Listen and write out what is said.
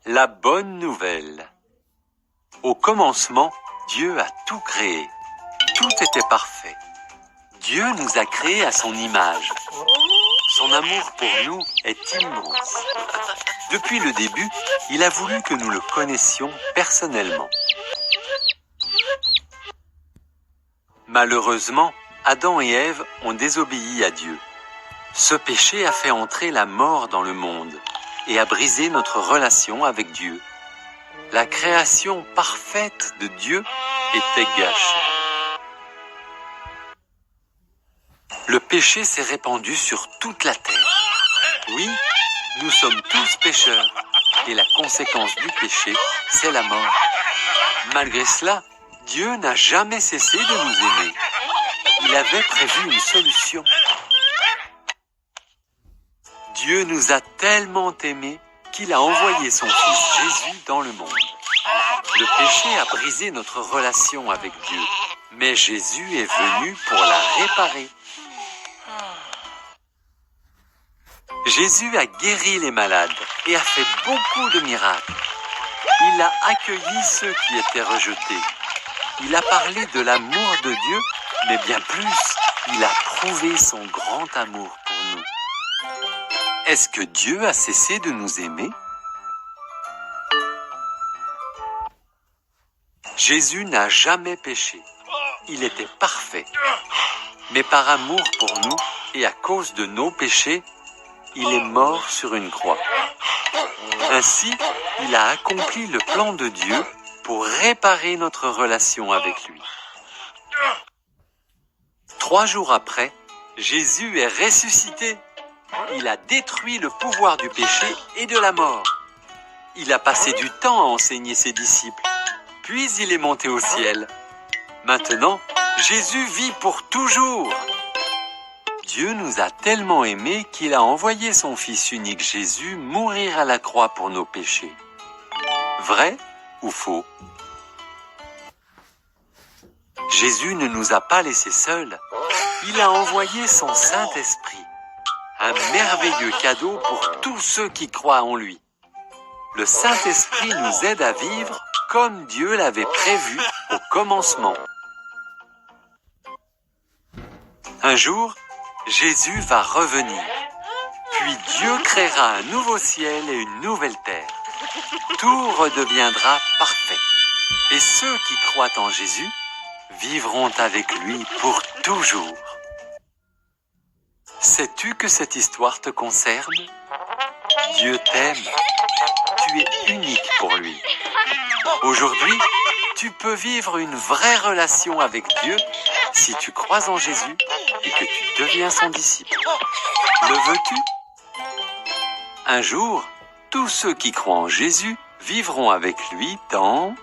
La bonne nouvelle. Au commencement, Dieu a tout créé. Tout était parfait. Dieu nous a créés à son image. Son amour pour nous est immense. Depuis le début, il a voulu que nous le connaissions personnellement. Malheureusement, Adam et Ève ont désobéi à Dieu. Ce péché a fait entrer la mort dans le monde et a brisé notre relation avec Dieu. La création parfaite de Dieu était gâchée. Le péché s'est répandu sur toute la terre. Oui, nous sommes tous pécheurs et la conséquence du péché, c'est la mort. Malgré cela, Dieu n'a jamais cessé de nous aimer. Il avait prévu une solution. Dieu nous a tellement aimés qu'il a envoyé son Fils Jésus dans le monde. Le péché a brisé notre relation avec Dieu, mais Jésus est venu pour la réparer. Jésus a guéri les malades et a fait beaucoup de miracles. Il a accueilli ceux qui étaient rejetés. Il a parlé de l'amour de Dieu, mais bien plus, il a prouvé son grand amour pour nous. Est-ce que Dieu a cessé de nous aimer? Jésus n'a jamais péché. Il était parfait. Mais par amour pour nous et à cause de nos péchés, il est mort sur une croix. Ainsi, il a accompli le plan de Dieu pour réparer notre relation avec lui. 3 jours après, Jésus est ressuscité. Il a détruit le pouvoir du péché et de la mort. Il a passé du temps à enseigner ses disciples. Puis il est monté au ciel. Maintenant, Jésus vit pour toujours. Dieu nous a tellement aimés qu'il a envoyé son Fils unique Jésus mourir à la croix pour nos péchés. Vrai ou faux? Jésus ne nous a pas laissés seuls. Il a envoyé son Saint-Esprit, un merveilleux cadeau pour tous ceux qui croient en lui. Le Saint-Esprit nous aide à vivre comme Dieu l'avait prévu au commencement. Un jour, Jésus va revenir. Puis Dieu créera un nouveau ciel et une nouvelle terre. Tout redeviendra parfait. Et ceux qui croient en Jésus vivront avec lui pour toujours. Sais-tu que cette histoire te concerne? Dieu t'aime. Tu es unique pour lui. Aujourd'hui, tu peux vivre une vraie relation avec Dieu si tu crois en Jésus et que tu deviens son disciple. Le veux-tu? Un jour, tous ceux qui croient en Jésus vivront avec lui dans